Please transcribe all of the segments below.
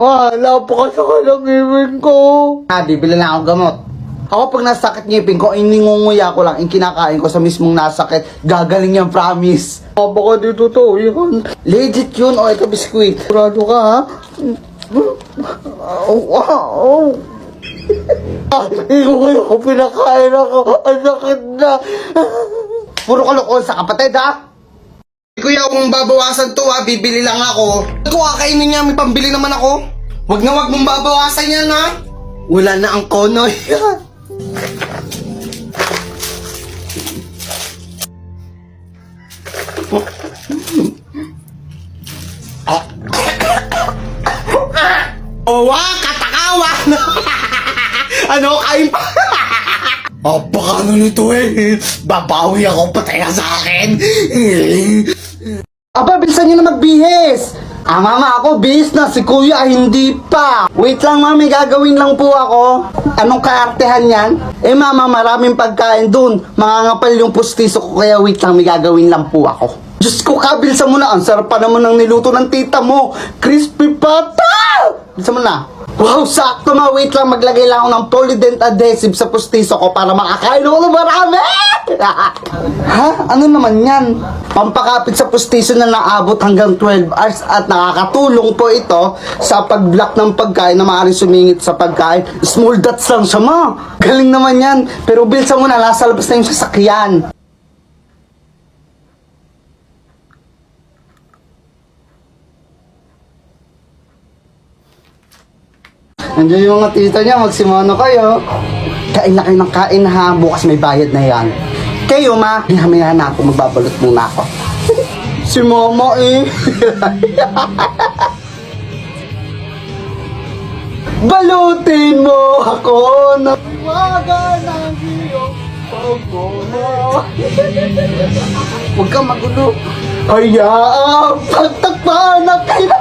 Napakasakit ang ngipin ko. Bibili na akong gamot. Ako pag nasakit ngipin ko, ay ningunguya ko lang, yung kinakain ko sa mismong nasakit. Gagaling yan, promise. Baka dito to, yun. Legit yun, o ito biskuit. Sigurado ka, ha? Hindi ko pinakain ako. Ang sakit na. Puro kalokohan sa kapatid, ha? Kuya, kung babawasan to, ha? Bibili lang ako. Kung kakainin niya, may pambili naman ako. Wag na wag mong babawasan yan, ha? Wala na ang konoy. Katakawa! Ano, kain pa? Baka nito babawi ako, patay ka sa akin. Bilisan niyo na magbihis. Mama, ako bihis na, si kuya hindi pa. Wait lang, mami, gagawin lang po ako. Anong kaartehan yan? Mama, maraming pagkain dun. Mangangapal yung pustiso ko, kaya wait lang, may gagawin lang po ako. Diyos ko, kabilsan mo na. Ang sarap pa naman ng niluto ng tita mo. Crispy pata! Bilsan mo na. Wow, sakto ma. Wait lang, maglagay lang ako ng polydent adhesive sa pustiso ko para makakain ako ng marami! Ano naman yan? Pampakapit sa pustiso na naabot hanggang 12 hours at nakakatulong po ito sa pag-block ng pagkain na maaaring sumingit sa pagkain. Small dots lang siya, ma. Galing naman yan. Pero bilsan mo na, nasa labas na yung sasakyan. Nandiyan yung mga tita niya, magsimano kayo. Kain na kayo ng kain ha, bukas may bayad na yan. Kayo ma, hinamihan na ako, magbabalot muna ako. Si mama Balutin mo ako na waga ng iyong pagmamahal. Huwag kang magulo. Pagtakpan na kayo.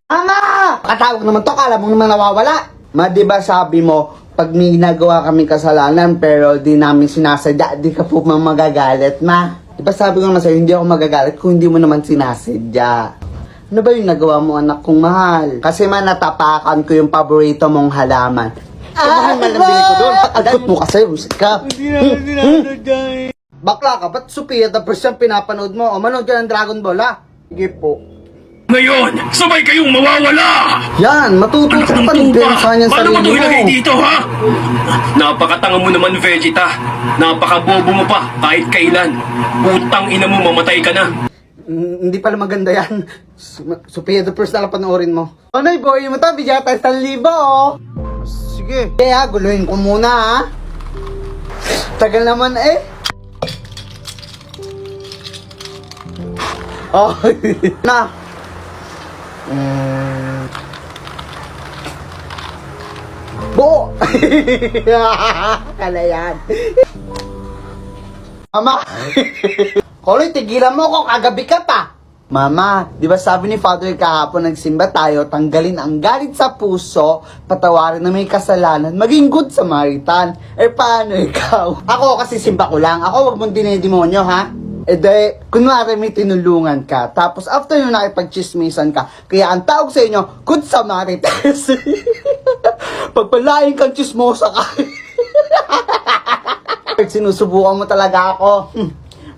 Ama! Katawag naman to, kala mo naman nawawala. Ma, diba sabi mo, pag may ginagawa kami kasalanan pero di namin sinasadya, di ka po magagalit, ma. Diba sabi ko naman sa'yo, hindi ako magagalit kung hindi mo naman sinasadya. Ano ba yung nagawa mo, anak kong mahal? Kasi man, natapakan ko yung paborito mong halaman. Mahal man ang bili ko doon. Agkot mo kasi, usit ka. Hindi na bakla ka, ba't Sophia the first yung pinapanood mo? O manood ka ng Dragon Ball, ha? Sige po. Ngayon, sabay kayong mawawala! Yan, matututo pa rin sa kanyang Paano mo sarili mo. ilagay dito, ha? Napakatanga mo naman, Vegeta. Napakabobo mo pa, kahit kailan. Utang ina mo, mamatay ka na. Hindi pala maganda yan. Sophia the first na lang panoorin mo. Nay, boy mo to, Vegeta 1,000, oh. Sige. Kaya, guluhin ko muna, ha? Tagal naman, Oh, na. Bo! Kala yan. Mama! Koloy, tigilan mo ko, kagabi ka pa. Mama, di ba sabi ni Father kahapon, nagsimba tayo, tanggalin ang galit sa puso, patawarin na may kasalanan, maging good Samaritan. Paano ikaw? Ako kasi simba ko lang. Ako, wag mong dinedemonyo, ha? Kunwari may tinulungan ka, tapos after yung nakipag-chismisan ka, kaya ang tawag sa inyo, good Samaritans. Pagpalain kang chismosa ka. Sinusubukan mo talaga ako.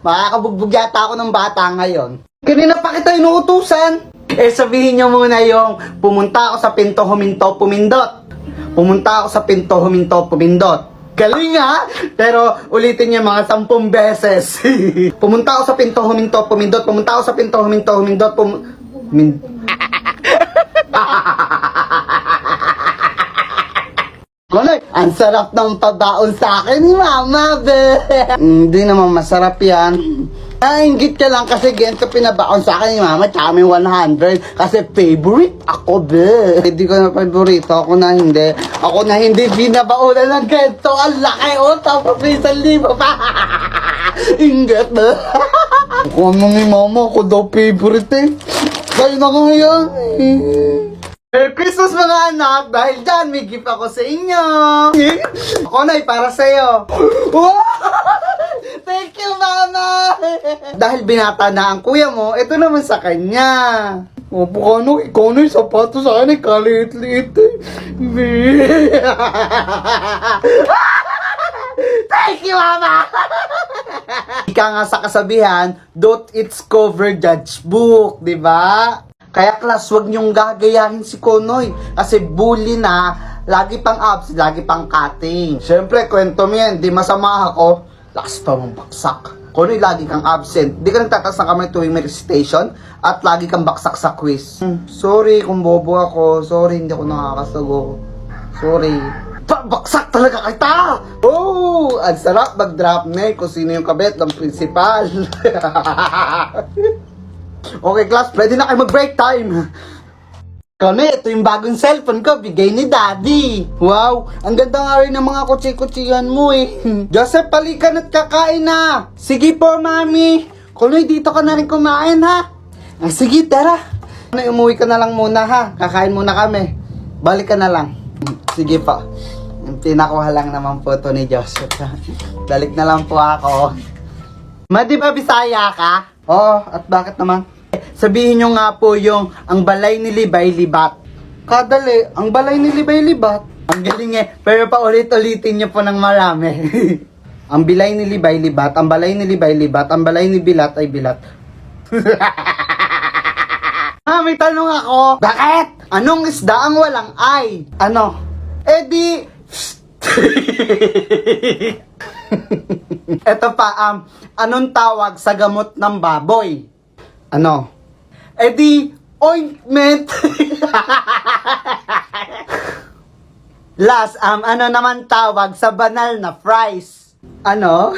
Makakabugbog yata ako ng bata ngayon. Kanina pa kita inuutusan. Sabihin nyo muna yung, pumunta ako sa pinto, huminto, pumindot. Pumunta ako sa pinto, huminto, pumindot. Galing ha? Pero ulitin niya mga 10 beses. Pumunta ako sa pinto, huminto, pumindot. Pumunta ako sa pinto, huminto, humindot, Konoy, ang sarap ng pabaon sa akin ni Mama, be. Hindi naman masarap yan. Nainggit ka lang kasi ganito pinabaon sa akin ni Mama, tsaka may 100. Kasi favorite ako, be. Hindi ko na favorito, ako na hindi. Ako na hindi binabaonan ng ganito. Ang laki, tapos may 1,000 pa. Ingat, be. Kung ano ni Mama, ako daw favorite, Kayo na ngayon, Merry Christmas mga anak! Dahil dyan, may gift ako sa inyo! Ako na, para sa'yo! Thank you, Mama! Dahil binata na ang kuya mo, ito naman sa kanya. Opo ka no, ikaw na yung sapatos sa akin, kaliit-liit eh. Thank you, Mama! Ika nga sa kasabihan, don't it's cover judge book, di ba? Kaya class, wag niyong gagayahin si Konoy. Kasi bully na, lagi pang abs, lagi pang cutting. Siyempre, kwento mo yan, di masama ako. Lakas pa mong baksak. Konoy, lagi kang absent. Di ka nagtatas ng kamay tuwing may recitation at lagi kang baksak sa quiz. Sorry kung bobo ako. Sorry, hindi ako nakakasago. Sorry. Baksak talaga kita! Oh! Ang sarap mag-drop na kung sino yung kabet ng principal. Okay, class. Pwede na kayo mag-break time. Kone, ito yung bagong cellphone ko, bigay ni Daddy. Wow, ang ganda nga rin ng mga kutsi-kutsihan mo eh. Joseph, palikan at kakain na. Sige po, Mami. Kunoy, dito ka na rin kumain, ha? Sige, tara. Kunoy, umuwi ka na lang muna, ha? Kakain muna kami. Balik ka na lang. Sige po. Pinakuha lang naman po ito ni Joseph. Balik na lang po ako. Ma, di ba Bisaya ka? Oo, at bakit naman? Sabihin nyo nga po yung ang balay ni Libay Libat. Kadali, ang balay ni Libay Libat. Ang galing eh, pero pa ulit-ulitin nyo po ng marami. Ang bilay ni Libay Libat, ang balay ni Libay Libat, ang balay ni Bilat ay bilat. May tanong ako. Bakit? Anong isda ang walang ay? Ano? Di... Eto pa, anong tawag sa gamot ng baboy? Ano? Di, ointment! Last, ano naman tawag sa banal na fries? Ano?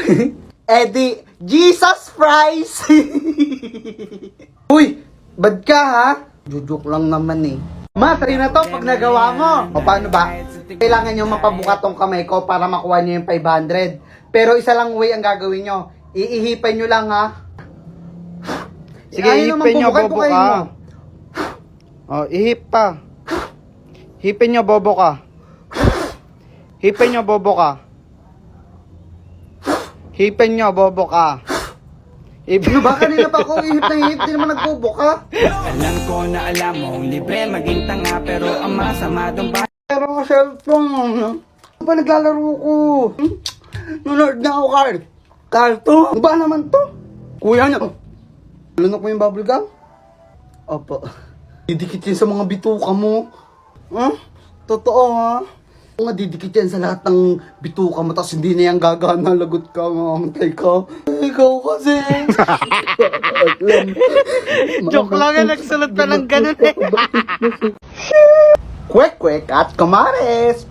Di, Jesus fries! Uy, bad ka ha? Jujok lang naman eh. Ma, sa'yo na to pag nagawa mo. O paano ba? Kailangan nyo mapabuka tong kamay ko para makuha nyo yung 500. Pero isa lang way ang gagawin nyo. Iihipan nyo lang ha. Sige, ihipin nyo, bobo ka. Oh, ihip pa. Hipin nyo, bobo ka. Hipin nyo, bobo ka. Hipin nyo, bobo ka. Ano ba? Kanina pa ako ihip na ihip. Di naman nagbobo ka. Alam ko na alam mong libre maging tanga pero ang masama doon ba? Pero ako cellphone. Ano ba naglalaro ko? Nunod na ako, Carl. Carto? Ano ba naman to? Kuya niya. Lunok mo yung bubble gum? Opo. Didikit yan sa mga bituka mo. Totoo ha? Nga didikit yan sa lahat ng bituka mo tapos hindi na yan gagana. Lagot ka, mamatay ka. Ikaw kasi. Joke lang yan, nagsulot pa ng ganun eh. Kwek-kwek at kamares!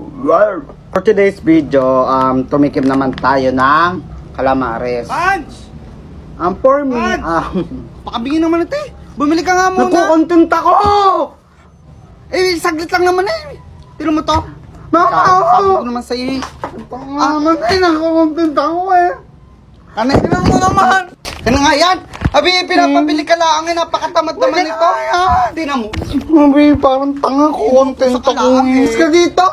For today's video, tumikim naman tayo ng kalamares. Punch! For me, Pakabingin naman ito eh. Bumili ka nga muna. nagkukontent ako! Saglit lang naman eh. Tino mo to? Sabi ko naman sa'yo eh. Naman nagkukontent ako eh. Kanin mo naman. Ano nga yan? Abi, pinapabili ka lang eh. Napakatamad naman ito. Hindi na mo. Abi, parang tanga ko. Content ako. Miss ka dito.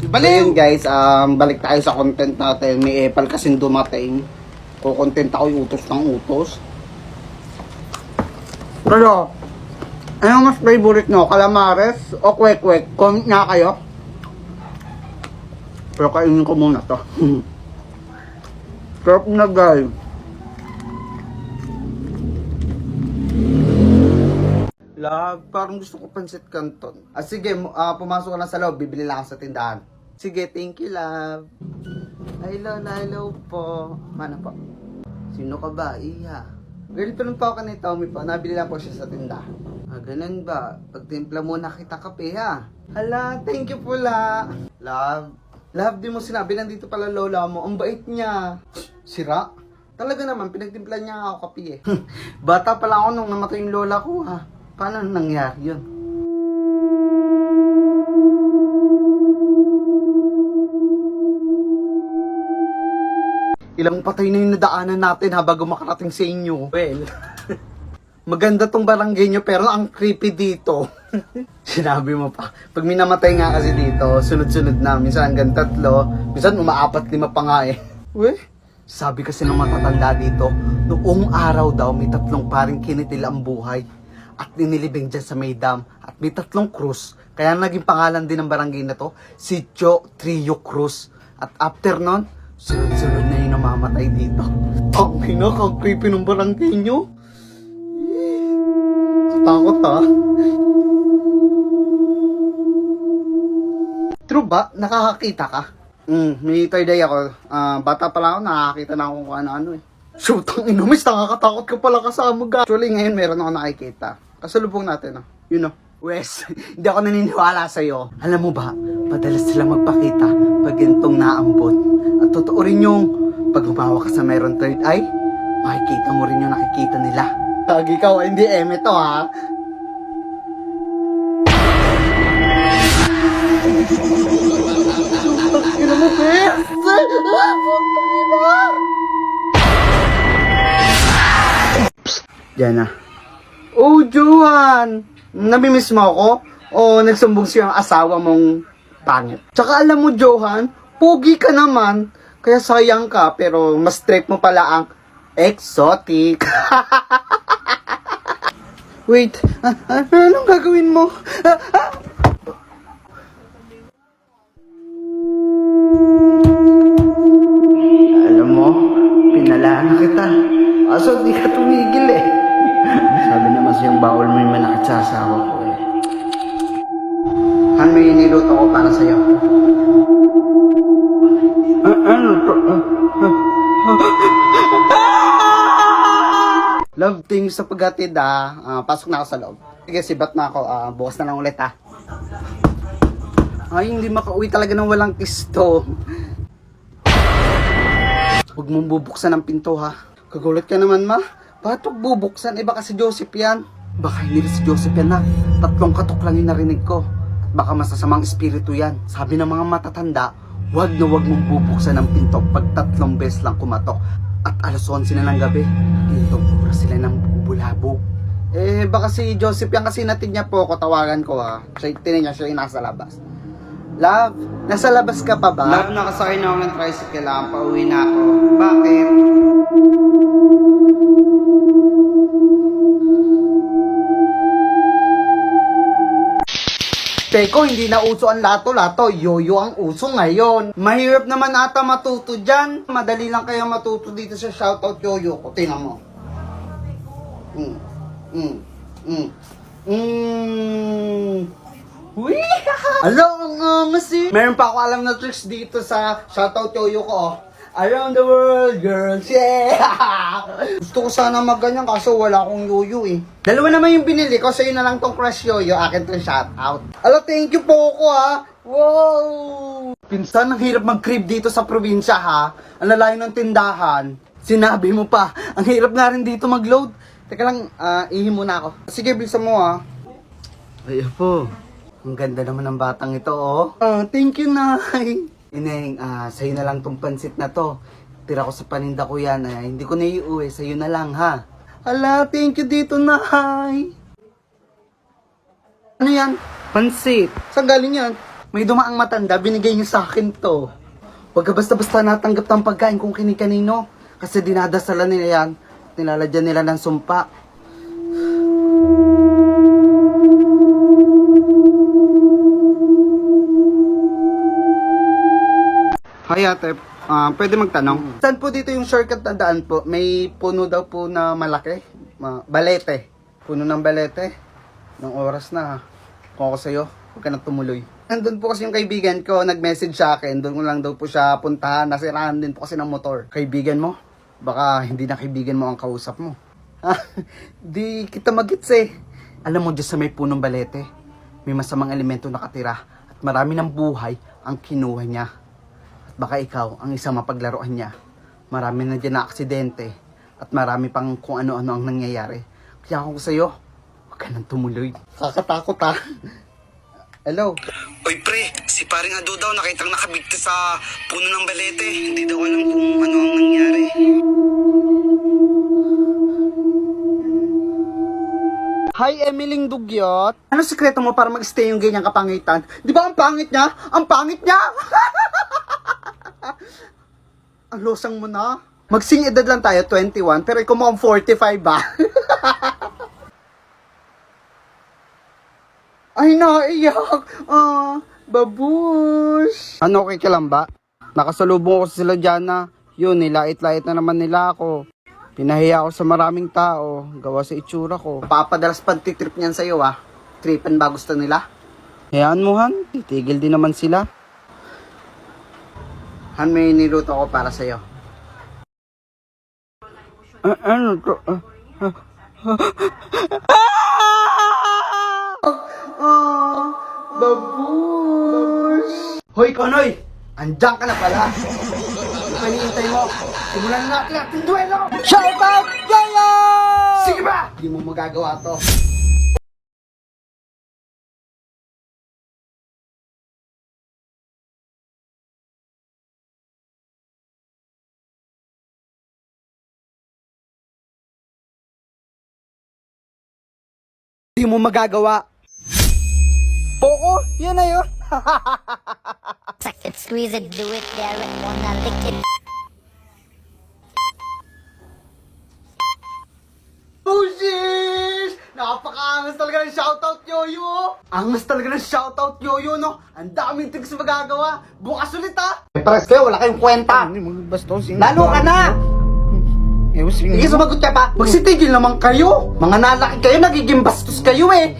Baliw! Guys, balik tayo sa content natin. May epal kasing dumating. Kukontent ako yung utos ng utos. Pero, ano mas favorite nyo? Calamares o kwek-kwek? Comment nga kayo. Pero kainin ko muna to. Sarap na guys. Love, parang gusto ko pansit canton. Sige, pumasok ka na sa loob, bibili lang ako sa tindahan. Sige, thank you, love. Hello po. Mana po? Sino ka ba? Iya. Girlfriend po ako ni Tommy po. Nabili lang po siya sa tindahan. Ganun ba? Pagtimpla muna kita kape, ha? Hala, thank you po, la. Love, di mo sinabi, nandito pala lola mo. Ang bait niya. Sira? Talaga naman, pinagtimpla niya ako kape eh. Bata pala ako nung namatay yung lola ko, ha? Paano nangyari yun? Ilang patay na yung nadaanan natin ha bago makarating sa inyo. Well, maganda tong barangay nyo pero ang creepy dito. Sinabi mo pa. Pag minamatay nga kasi dito, sunod-sunod na. Minsan hanggang 3, minsan umaapat 5 pa nga eh. Sabi kasi ng matatanda dito, Noong araw daw, may 3 paring kinitil ang buhay at ninilibing dyan sa may dam at may 3 krus. Kaya naging pangalan din ng barangay na to, Sitio Trio Cruz. At after nun, sunod-sunod na yung namamatay dito. Ang ina, kang creepy ng barangay nyo. Takot ha. True ba? Nakakakita ka? May third eye ako. Bata pa lang ako, nakakita na ako kung ano-ano eh. Shoot, ang inumis, nakakatakot ka pala kasama ga. Actually, ngayon meron ako nakikita. Kasalubong natin, you know. Wes, hindi ako naniniwala sa'yo. Alam mo ba, padalas sila magpakita pag gintong naambot. At totoo rin yung pag humawa ka sa meron third eye, makikita mo rin yung nakikita nila. Tag ikaw, hindi eme to ha. Ina mo, Bes! Diyan na. Oh, Johan! Namimiss mo ako? O nagsumbong siya ang asawa mong pangit? Tsaka alam mo, Johan, pogi ka naman. Kaya sayang ka, pero mas straight mo pala ang exotic. Wait, anong gagawin mo? Alam mo, pinalaan na kita. Kaso di ka tumigil eh. Sabi naman siyang bawal mo yung manakit sa asawa ko eh. Han, may niluto ko para sa'yo. Ano to? Love, things sa paghatid pasok na ako sa loob. Sige, sibat na ako. Bukas na lang ulit Ay, hindi makauwi talaga ng walang kiss to. Huwag mong bubuksan ang pinto ha. Kagulat ka naman ma. Bakit huwag bubuksan? Baka si Joseph yan. Baka hindi si Joseph yan na. 3 katok lang yung narinig ko. At baka masasamang espiritu yan. Sabi ng mga matatanda, huwag na huwag mong bubuksan ang pinto pag 3 beses lang kumatok. At alas 11 na ng gabi, gintong pura sila ng bubulabog. Baka si Joseph yan kasi natin niya po ako, tawagan ko ha. Tinan niya, siya yung nasa labas. Love, nasa labas ka pa ba? Love, nakasakay na ako ng tricycle lang. Pauwi na ako. Bakit? Teko, hindi na uso ang lato-lato. Yoyo ang uso ngayon. Mahirap naman ata matuto dyan. Madali lang kaya matuto dito sa shoutout yoyo ko. Tingnan mo. Uy! Alo, ang angas eh. Meron pa ako alam na tricks dito sa shoutout yoyo ko. Around the world, girls, yeah! Gusto ko sana magganyan kaso wala akong yoyo eh. Dalawa naman yung binili ko, sa'yo na lang tong crush yoyo, akin tong shoutout. Alo, thank you po ko ha! Wow! Pinsan, ang hirap mag-crib dito sa probinsya ha. Ang lalayo ng tindahan. Sinabi mo pa, ang hirap nga rin dito mag-load. Teka lang, ihi muna ako. Sige, bilisan mo ha. Ay po, ang ganda naman ng batang ito oh. Thank you, Nay. Ineng, sa'yo na lang tong pansit na to. Tira ko sa paninda ko yan. Hindi ko na iuwi. Sa'yo na lang, ha? Ala, thank you dito, Nay. Ano yan? Pansit. Saan galing yan? May dumaang matanda, binigay niyo sa akin to. Huwag ka basta-basta natanggap ng pagkain kung kini-kanino. Kasi dinadasalan nila yan. Nilalagyan nila ng sumpa. Hi ate, pwede magtanong? Saan po dito yung shortcut na daan po? May puno daw po na malaki. Balete. Puno ng balete. Nung oras na. Kung ako sa'yo, huwag ka na tumuloy. Nandun po kasi yung kaibigan ko, nag-message sa akin. Doon ko lang daw po siya puntahan. Nasiraan din po kasi ng motor. Kaibigan mo? Baka hindi na kaibigan mo ang kausap mo. Di kita magits eh. Alam mo, dyan sa may punong balete, may masamang elemento nakatira. At marami ng buhay ang kinuha niya. Baka ikaw ang isang mapaglaruan niya. Marami na dyan na aksidente. At marami pang kung ano-ano ang nangyayari. Kaya ako sa'yo, huwag ka nang tumuloy. Kakatakot ha. Hello? Oy pre, si paring Ado daw nakitang nakabigti sa puno ng balete. Hindi daw alam kung ano ang nangyari. Hi, Emiling Dugyot. Ano sikreto mo para mag-stay yung ganyang kapangitan? Di ba ang pangit niya? Ang pangit niya! Ang losang mo na. Magsing edad lang tayo, 21, pero ikaw mukhang 45 ba? Ay, naiyak. Babush. Ano, okay ka lang ba? Nakasalubong ko sila dyan na. Yun, nilait-lait na naman nila ako. Pinahiya ako sa maraming tao. Gawa sa itsura ko. Papadalas pagtitrip niyan sa'yo, ah. Tripan ba gusto nila? Hayaan mo, Han. Titigil din naman sila. Han, may niluto ko para sa'yo. Ano to? Babush! Hoy, Konoy! Andiyan ka na pala. Panihintay mo. Simulan na natin ating duelo! Shout out, Yaya! Sige ba? Hindi mo magagawa to. Hindi mo magagawa. Poco, yan na yun. Suck it, squeeze it, do it, dare it, wanna lick it. Bushish! Napaka-angas talaga ng shoutout, Yoyo! Angas talaga ng shoutout, Yoyo, no? Ang daming tricks magagawa. Bukas ulit, ha? Pares kayo, wala kayong kwenta. Lalo ka na! Sige, sumagot ka pa. Magsitigil naman kayo. Mga nalaki kayo, nagiging bastos kayo eh.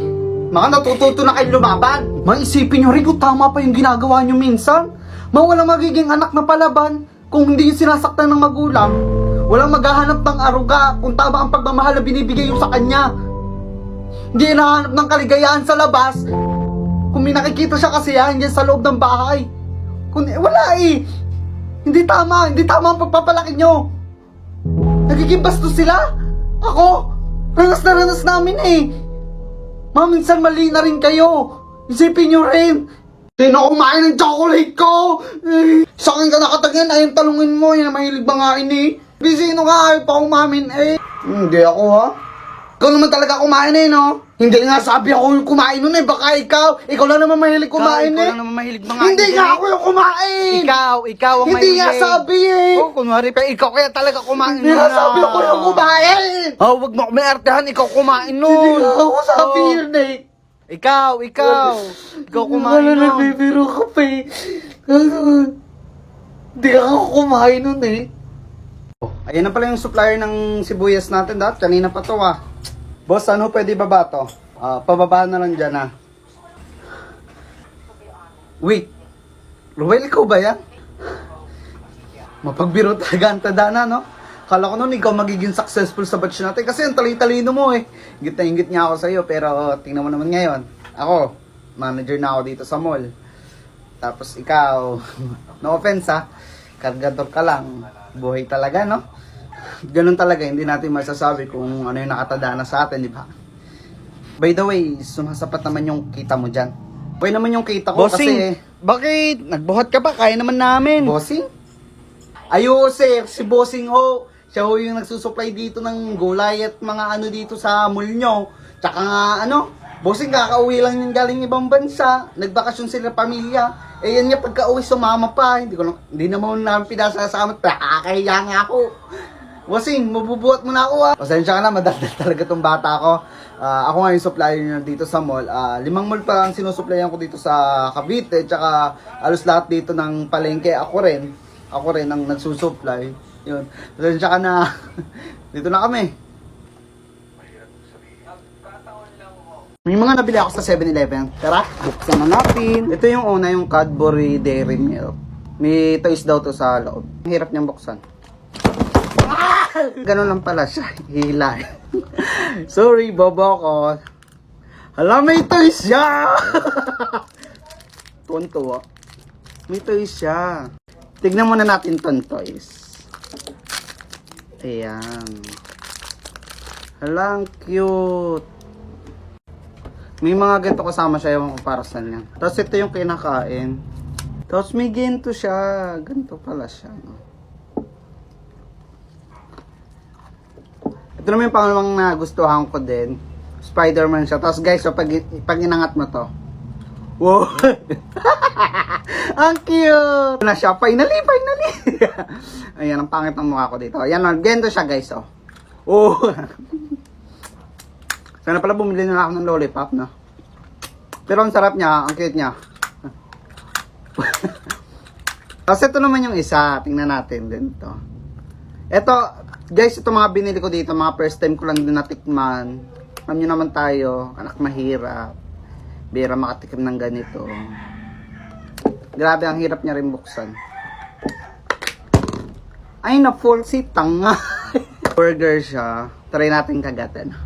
Mga natututo na kayo lumaban. Maisipin nyo rin kung tama pa yung ginagawa nyo minsan. Walang magiging anak na palaban kung hindi yung sinasaktan ng magulang. Walang maghahanap ng aruga kung tama ang pagmamahal na binibigay yung sa kanya. Hindi hinahanap ng kaligayahan sa labas kung may nakikita siya kasiyahan dyan sa loob ng bahay. Wala eh. Hindi tama ang pagpapalaki nyo. Nagiging bastos sila. Ako, ranas na ranas namin eh. Minsan mali na rin kayo. Isipin nyo rin. Sino kumain ng chocolate ko? Sa akin ka nakatagyan, ayun talungin mo. Yan ang mahilig bangain eh. Sino ka? Ayaw pa kumain eh. Hindi ako ha. Ikaw naman talaga kumain eh, no? Hindi nga sabi ako yung kumain nun eh. Baka ikaw. Ikaw lang naman mahilig kumain eh. Ikaw lang naman mahilig mga Hindi nga ako yung kumain. Ikaw ang Hindi nga sabi eh. Oh, kunwari pa, ikaw kaya talaga kumain Hindi nga sabi ako yung kumain. Oh, wag mo may artehan, ikaw kumain nun. Hindi nga ako sabi yun eh. Ikaw kumain Wala, nun. nagbibiro ka pa eh. Hindi ka ako kumain nun eh. Ayan na pala yung supplier ng sibuyas natin, dahil kanina pa to ah. Boss, ano pwede baba to? Pababa na lang dyan ah. Wait, Ruel, ikaw ba yan? Mapagbiro talaga ang tadana, no? Kala ko nun ikaw magiging successful sa batch natin kasi ang talino mo eh. Ingit na ingit nga ako sa'yo pero tingnan mo naman ngayon. Ako, manager na ako dito sa mall. Tapos ikaw, no offense ha, kargador ka lang. Buhay talaga, no? Ganun talaga, hindi natin masasabi kung ano yung nakatadana sa atin, di ba? By the way, sumasapat naman yung kita mo dyan. Buhay naman yung kita ko Bossing, kasi... bakit? Nagbuhat ka pa, kaya naman namin. Bossing? Ayo, sir, si Bossing ho. Siya ho yung nagsusupply dito ng gulay at mga ano dito sa mall nyo. Tsaka nga, Bossing, kakauwi lang yung galing ibang bansa. Nagbakasyon sila pamilya. Eh yan nga, pagka-uwi sumama pa. Hindi naman namin pinasasama. Kakahiya nga ako. Bossing, mabubuhat mo na ako ha. Pasensya ka na, madaldal talaga tong bata ko. Ako nga yung supplier nyo dito sa mall. 5 mall pa ang sinusupplyan ko dito sa Cavite. Tsaka alos lahat dito ng palengke. Ako rin ang nagsusupply. Yun. Pasensya ka na. Dito na kami. May mga nabili ako sa 7-Eleven. Tara, buksan na natin. Ito yung una, yung Cadbury Dairy Milk. May toys daw to sa loob. Ang hirap niyang buksan. Ganun lang pala siya. Hila. Sorry, bobo ko. Hala, may toys siya! Tuwan-tuwa. May toys siya. Tignan muna natin ton toys. Ayan. Hala, ang cute. May mga ganito kasama siya yung parcel niya. Tapos ito yung kinakain. Tapos may ganito siya. Ganito pala siya. No? Ito naman yung pangalawang nagustuhan ko din. Spider-Man siya. Tapos guys, so pag inangat mo to, Wow. Ang cute. Na siya. Finally. Ayan, ang pangit ng mukha ko dito. Ayan, ganito siya guys, oh. Oh. Sana pala bumili na ako ng lollipop, no? Pero ang sarap niya, ang cute niya. Tapos ito naman yung isa. Tingnan natin din to. Ito, guys, ito mga binili ko dito. Mga first time ko lang din natikman. Alam nyo naman tayo, anak mahirap. Bira makatikim ng ganito. Grabe, ang hirap niya rin buksan. Ay, na-full si tanga. Burger siya. Try natin kagatin.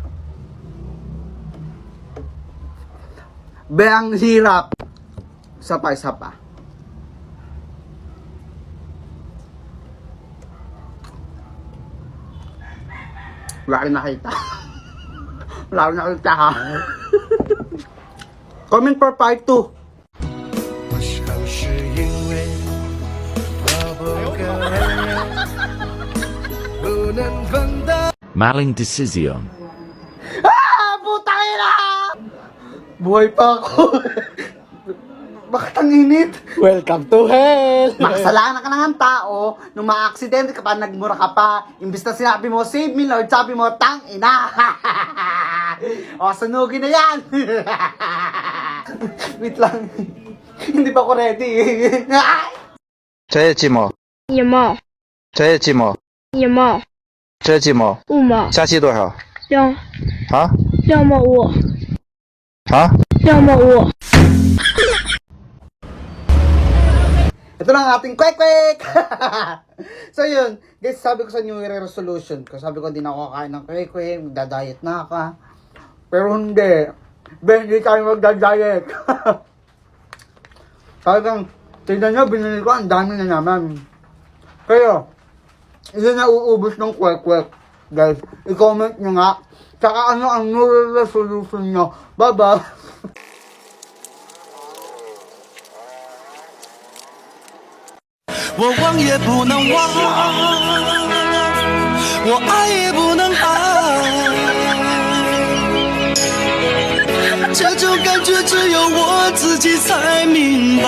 Be, ang hirap. Isa pa. Wala rin nakita. Wala rin nakita, ha? Comment for part 2. Maling decision. Ah! Putang ina! Buhay pa ako. Bakit ang init? Welcome to hell! Makasalanan ka na ng tao nung ma-aksidente ka pa, nagmura ka pa. Imbis na sinabi mo, save me Lord, sabi mo, tang ina! O, sunugin na yan! Wait lang. Hindi pa ako ready. 这些寂寞，一毛这些寂寞，一毛这些寂寞， 5毛下期多少？啊2毛5啊？ 2毛5。 Ito lang ang ating kwek-kwek! So yun, guys, sabi ko sa New Year resolution ko, sabi ko hindi na ako kakain ng kwek-kwek, magda-diet na ako. Pero hindi. Hindi tayo magda-diet. Talagang, tignan nyo, binili ko, ang dami na naman. Kaya, hindi na uubos ng kwek-kwek. Guys, i-comment nyo nga. Tsaka ano ang New Year resolution nyo. Bye-bye! 我忘也不能忘，我爱也不能爱，这种感觉只有我自己才明白。